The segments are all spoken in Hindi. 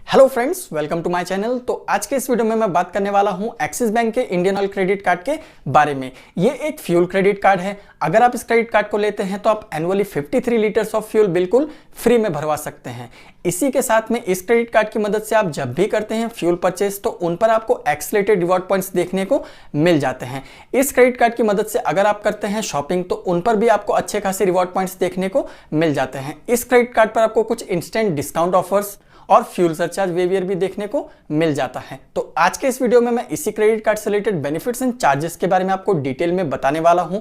Hello friends, welcome to my channel. तो आज के इस वीडियो में मैं बात करने वाला हूं एक्सिस बैंक के इंडियन ऑयल क्रेडिट कार्ड के बारे में। ये एक फ्यूल क्रेडिट कार्ड है। अगर आप इस क्रेडिट कार्ड को लेते हैं तो आप एनुअली 53 लीटर्स ऑफ फ्यूल बिल्कुल फ्री में भरवा सकते हैं। इसी के साथ में इस क्रेडिट कार्ड की मदद से आप जब भी करते हैं फ्यूल परचेस तो उन पर आपको एक्सेलरेटेड रिवॉर्ड पॉइंट्स देखने को मिल जाते हैं। इस क्रेडिट कार्ड की मदद से अगर आप करते हैं शॉपिंग तो उन पर भी आपको अच्छे खासे रिवॉर्ड पॉइंट्स देखने को मिल जाते हैं। इस क्रेडिट कार्ड पर आपको कुछ इंस्टेंट डिस्काउंट ऑफर्स और फ्यूल सरचार्ज वेवियर भी देखने को मिल जाता है। तो आज के इस वीडियो में मैं इसी क्रेडिट कार्ड से रिलेटेड बेनिफिट्स एंड चार्जेस के बारे में आपको डिटेल में बताने वाला हूं।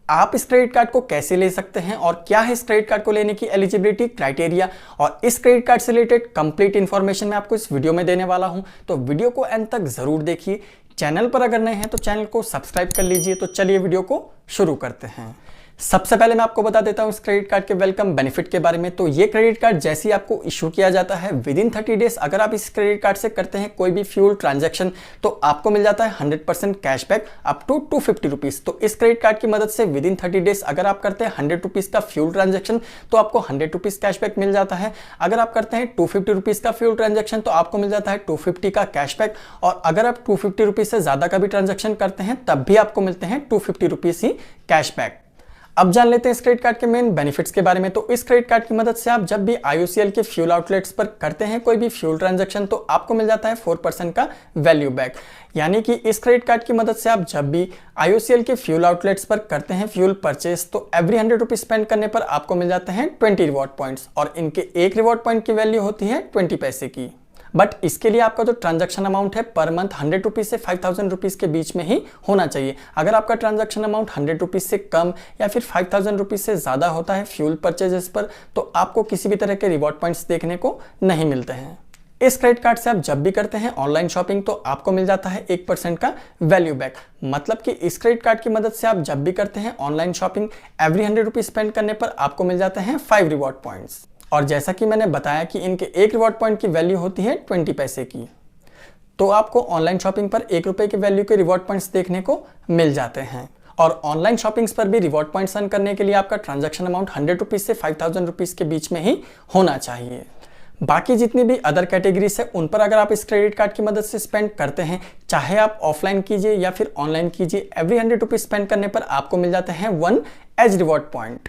आप इस क्रेडिट कार्ड को कैसे ले सकते हैं और क्या है इस क्रेडिट कार्ड को लेने की एलिजिबिलिटी क्राइटेरिया, और इस क्रेडिट कार्ड से रिलेटेड कंप्लीट इंफॉर्मेशन मैं आपको इस वीडियो में देने वाला हूं। तो वीडियो को एंड तक जरूर देखिए। चैनल पर अगर नए हैं तो चैनल को सब्सक्राइब कर लीजिए। तो चलिए वीडियो को शुरू करते हैं। सबसे पहले मैं आपको बता देता हूं इस क्रेडिट कार्ड के वेलकम बेनिफिट के बारे में। तो ये क्रेडिट कार्ड जैसे ही आपको इशू किया जाता है विद इन 30 डेज अगर आप इस क्रेडिट कार्ड से करते हैं कोई भी फ्यूल ट्रांजैक्शन तो आपको मिल जाता है 100% कैशबैक अप टू 250 रुपीज। तो इस क्रेडिट कार्ड की मदद से विद इन 30 डेज अगर आप करते हैं 100 रुपीज का फ्यूल ट्रांजैक्शन तो आपको 100 रुपीज कैशबैक मिल जाता है। अगर आप करते हैं 250 रुपीज का फ्यूल ट्रांजैक्शन तो आपको मिल जाता है 250 का कैशबैक, और अगर आप 250 रुपीज से ज्यादा का भी ट्रांजैक्शन करते हैं तब भी आपको मिलते हैं 250 रुपीज ही कैशबैक। अब जान लेते हैं इस क्रेडिट कार्ड के मेन बेनिफिट्स के बारे में। तो इस क्रेडिट कार्ड की मदद से आप जब भी IOCL के फ्यूल आउटलेट्स पर करते हैं कोई भी फ्यूल ट्रांजैक्शन तो आपको मिल जाता है 4% का वैल्यू बैक। यानी कि इस क्रेडिट कार्ड की मदद से आप जब भी IOCL के फ्यूल आउटलेट्स पर करते हैं फ्यूल परचेस तो एवरी 100 रुपीज स्पेंड करने पर आपको मिल जाते हैं 20 रिवॉर्ड पॉइंट्स, और इनके एक रिवॉर्ड पॉइंट की वैल्यू होती है 20 पैसे की। बट इसके लिए आपका जो ट्रांजैक्शन अमाउंट है पर मंथ 100 रुपीज से 5000 रुपीज के बीच में ही होना चाहिए। अगर आपका ट्रांजैक्शन अमाउंट 100 रुपीज से कम या फिर 5000 रुपीज से ज्यादा होता है फ्यूल परचेजेस पर तो आपको किसी भी तरह के रिवॉर्ड पॉइंट्स देखने को नहीं मिलते हैं। इस क्रेडिट कार्ड से आप जब भी करते हैं ऑनलाइन शॉपिंग तो आपको मिल जाता है 1% का वैल्यू बैक। मतलब कि इस क्रेडिट कार्ड की मदद से आप जब भी करते हैं online shopping every 100 rupees spend करने पर आपको मिल जाते हैं 5 रिवॉर्ड पॉइंट्स, और जैसा कि मैंने बताया कि इनके एक रिवॉर्ड पॉइंट की वैल्यू होती है 20 पैसे की। तो आपको ऑनलाइन शॉपिंग पर 1 रुपए के वैल्यू के रिवॉर्ड पॉइंट्स देखने को मिल जाते हैं। और ऑनलाइन शॉपिंग्स पर भी रिवॉर्ड पॉइंट्स अर्न करने के लिए आपका ट्रांजैक्शन अमाउंट 100 रुपीज से 5000 रुपीज के बीच में ही होना चाहिए। बाकी जितनी भी अदर कैटेगरीज है उन पर अगर आप इस क्रेडिट कार्ड की मदद से स्पेंड करते हैं, चाहे आप ऑफलाइन कीजिए या फिर ऑनलाइन कीजिए, एवरी 100 रुपीज स्पेंड करने पर आपको मिल जाते हैं 1 एज रिवॉर्ड पॉइंट।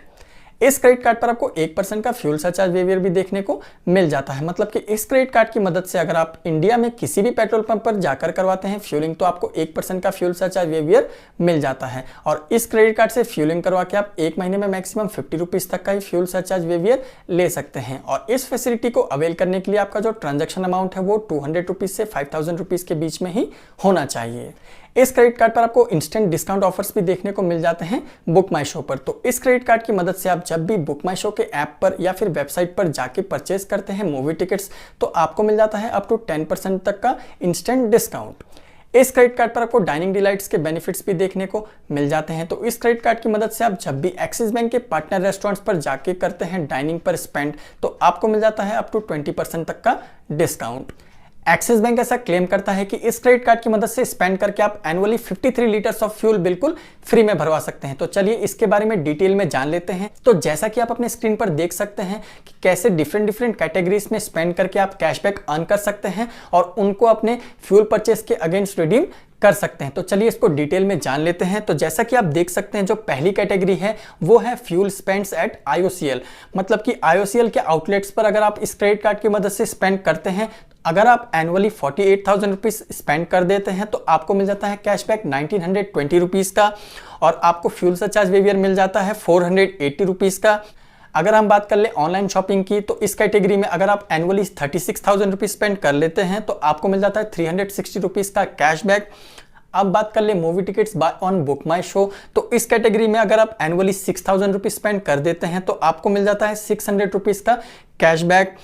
इस क्रेडिट कार्ड पर आपको 1% का फ्यूल सरचार्ज वेवियर भी देखने को मिल जाता है। मतलब कि इस क्रेडिट कार्ड की मदद से अगर आप इंडिया में किसी भी पेट्रोल पंप पर जाकर करवाते हैं फ्यूलिंग तो आपको 1% का फ्यूल सरचार्ज वेवियर मिल जाता है। और इस क्रेडिट कार्ड से फ्यूलिंग करवा के आप एक महीने में मैक्सिमम 50 रुपीज तक का ही फ्यूल सरचार्ज वेवियर ले सकते हैं। और इस फैसिलिटी को अवेल करने के लिए आपका जो ट्रांजेक्शन अमाउंट है वो 200 रुपीज से 5000 रुपीज के बीच में ही होना चाहिए। इस क्रेडिट कार्ड पर आपको इंस्टेंट डिस्काउंट ऑफर्स भी देखने को मिल जाते हैं बुक माई शो पर। तो इस क्रेडिट कार्ड की मदद से आप जब भी बुक माई शो के ऐप पर या फिर वेबसाइट पर जाके परचेज करते हैं मूवी टिकट्स तो आपको मिल जाता है अप टू 10% तक का इंस्टेंट डिस्काउंट। इस क्रेडिट कार्ड पर आपको डाइनिंग डिलाइट्स के बेनिफिट्स भी देखने को मिल जाते हैं। तो इस क्रेडिट कार्ड की मदद से आप जब भी एक्सिस बैंक के पार्टनर रेस्टोरेंट्स पर जाके करते हैं डाइनिंग पर स्पेंड तो आपको मिल जाता है अप टू 20% तक का डिस्काउंट। एक्सिस बैंक ऐसा क्लेम करता है कि इस क्रेडिट कार्ड की मदद से स्पेंड करके आप एनुअली 53 लीटर्स ऑफ फ्यूल बिल्कुल फ्री में भरवा सकते हैं। तो चलिए इसके बारे में डिटेल में जान लेते हैं। तो जैसा कि आप अपने स्क्रीन पर देख सकते हैं कि कैसे डिफरेंट कैटेगरीज में स्पेंड करके आप कैशबैक अर्न कर सकते हैं और उनको अपने फ्यूल परचेस के अगेंस्ट रिडीम कर सकते हैं। तो चलिए इसको डिटेल में जान लेते हैं। तो जैसा कि आप देख सकते हैं जो पहली कैटेगरी है वो है फ्यूल स्पेंड्स एट IOCL। मतलब कि IOCL के आउटलेट्स पर अगर आप इस क्रेडिट कार्ड की मदद से स्पेंड करते हैं, अगर आप एनुअली 48,000 रुपीज स्पेंड कर देते हैं तो आपको मिल जाता है कैशबैक 1920 रुपीज का, और आपको फ्यूल सरचार्ज वेवियर मिल जाता है 480 रुपीज का। अगर हम बात कर ले ऑनलाइन शॉपिंग की तो इस कैटेगरी में अगर आप एनुअली 36,000 रुपीज स्पेंड कर लेते हैं तो आपको मिल जाता है 360 रुपीज का कैशबैक। अब बात कर ले movie tickets buy on BookMyShow तो इस कैटेगरी में अगर आप एनुअली 6,000 रुपीज स्पेंड कर देते हैं तो आपको मिल जाता है 600 रुपीज का कैशबैक।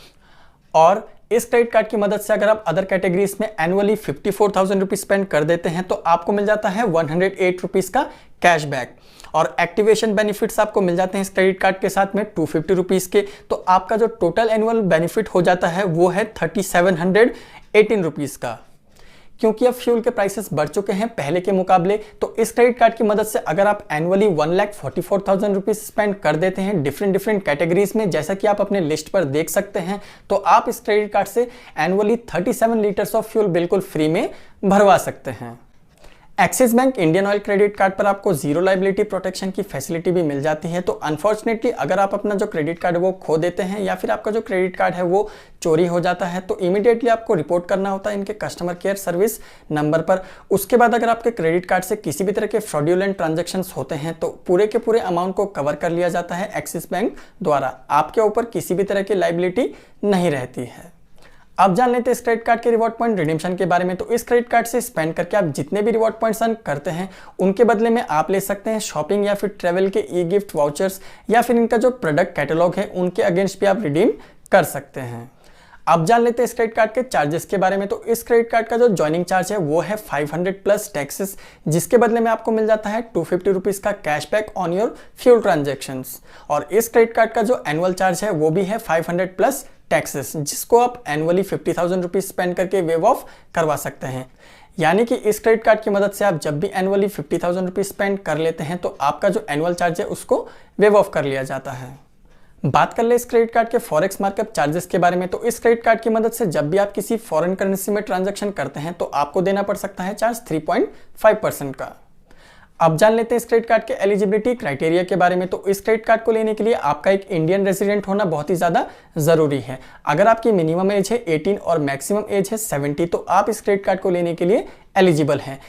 और इस क्रेडिट कार्ड की मदद से अगर आप अदर कैटेगरीज में एनुअली 54,000 रुपीज स्पेंड कर देते हैं तो आपको मिल जाता है 108 रुपीज का कैशबैक। और एक्टिवेशन बेनिफिट्स आपको मिल जाते हैं इस क्रेडिट कार्ड के साथ में 250 रुपीज के। तो आपका जो टोटल एनुअल बेनिफिट हो जाता है वो है 3718 रुपीज का। क्योंकि अब फ्यूल के प्राइसेस बढ़ चुके हैं पहले के मुकाबले। तो इस क्रेडिट कार्ड की मदद से अगर आप एनुअली 1,44,000 रुपीज स्पेंड कर देते हैं डिफरेंट कैटेगरीज में, जैसा कि आप अपने लिस्ट पर देख सकते हैं, तो आप इस क्रेडिट कार्ड से एनुअली 37 लीटर्स ऑफ फ्यूल बिल्कुल फ्री में भरवा सकते हैं। Axis bank Indian oil credit card पर आपको जीरो लायबिलिटी प्रोटेक्शन की फैसिलिटी भी मिल जाती है। तो अनफॉर्चुनेटली अगर आप अपना जो क्रेडिट कार्ड है वो खो देते हैं या फिर आपका जो क्रेडिट कार्ड है वो चोरी हो जाता है, तो इमीडिएटली आपको रिपोर्ट करना होता है इनके कस्टमर केयर सर्विस नंबर पर। उसके बाद अगर आपके क्रेडिट कार्ड से किसी भी तरह के फ्रॉड्यूलेंट ट्रांजेक्शंस होते हैं तो पूरे के पूरे अमाउंट को कवर कर लिया जाता है एक्सिस बैंक द्वारा। आपके ऊपर किसी भी तरह की लायबिलिटी नहीं रहती है। अब जान लेते हैं इस क्रेडिट कार्ड के रिवॉर्ड पॉइंट रिडीम्पशन के बारे में। तो इस क्रेडिट कार्ड से स्पेंड करके आप जितने भी रिवॉर्ड पॉइंट्स अर्न करते हैं उनके बदले में आप ले सकते हैं शॉपिंग या फिर ट्रेवल के ई गिफ्ट वाउचर्स, या फिर इनका जो प्रोडक्ट कैटलॉग है उनके अगेंस्ट भी आप रिडीम कर सकते हैं। अब जान लेते हैं इस क्रेडिट कार्ड के चार्जेस के बारे में। तो इस क्रेडिट कार्ड का जो ज्वाइनिंग चार्ज है वो है 500 प्लस टैक्सेस, जिसके बदले में आपको मिल जाता है 250 रुपीज का cashback on your fuel transactions. और इस क्रेडिट कार्ड का जो एनुअल चार्ज है वो भी है 500 प्लस टैक्सेस, जिसको आप एनुअली 50,000 रुपीज स्पेंड करके वेव ऑफ करवा सकते हैं। यानी कि इस क्रेडिट कार्ड की मदद से आप जब भी एनुअली 50,000 रुपीज स्पेंड कर लेते हैं तो आपका जो एनुअल चार्ज है उसको वेव ऑफ कर लिया जाता है। बात कर ले इस क्रेडिट कार्ड के फॉरेक्स मार्कअप चार्जेस के बारे में। तो इस क्रेडिट कार्ड की मदद से जब भी आप किसी फॉरेन करेंसी में ट्रांजैक्शन करते हैं तो आपको देना पड़ सकता है चार्ज 3.5% का। अब जान लेते हैं इस क्रेडिट कार्ड के एलिजिबिलिटी क्राइटेरिया के बारे में। तो इस क्रेडिट कार्ड को लेने के लिए आपका एक इंडियन रेजिडेंट होना बहुत ही ज़्यादा ज़रूरी है। अगर आपकी मिनिमम एज है 18 और मैक्सिमम एज है 70 तो आप इस क्रेडिट कार्ड को लेने के लिए एलिजिबल हैं।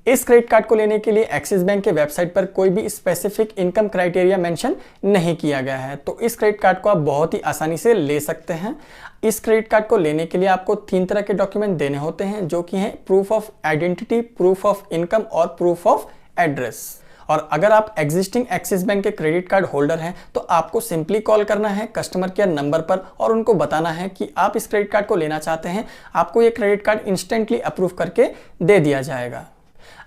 इस क्रेडिट कार्ड को लेने के लिए एक्सिस बैंक के वेबसाइट पर कोई भी स्पेसिफिक इनकम क्राइटेरिया मेंशन नहीं किया गया है। तो इस क्रेडिट कार्ड को आप बहुत ही आसानी से ले सकते हैं। इस क्रेडिट कार्ड को लेने के लिए आपको 3 तरह के डॉक्यूमेंट देने होते हैं, जो कि हैं proof of identity, proof of income और प्रूफ ऑफ एड्रेस। और अगर आप एग्जिस्टिंग एक्सिस बैंक के क्रेडिट कार्ड होल्डर हैं तो आपको सिंपली कॉल करना है कस्टमर केयर नंबर पर और उनको बताना है कि आप इस क्रेडिट कार्ड को लेना चाहते हैं। आपको ये क्रेडिट कार्ड इंस्टेंटली अप्रूव करके दे दिया जाएगा।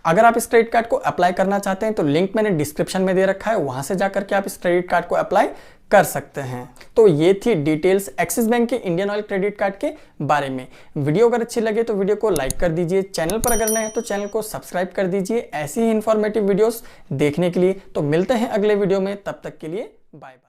अगर आप इस क्रेडिट कार्ड को अप्लाई करना चाहते हैं तो लिंक मैंने डिस्क्रिप्शन में दे रखा है, वहां से जाकर के आप इस क्रेडिट कार्ड को अप्लाई कर सकते हैं। तो ये थी डिटेल्स एक्सिस बैंक के इंडियन ऑयल क्रेडिट कार्ड के बारे में। वीडियो अगर अच्छी लगे तो वीडियो को लाइक कर दीजिए, चैनल पर अगर नए हैं तो चैनल को सब्सक्राइब कर दीजिए ऐसी ही इंफॉर्मेटिव वीडियोस देखने के लिए। तो मिलते हैं अगले वीडियो में, तब तक के लिए बाय बाय।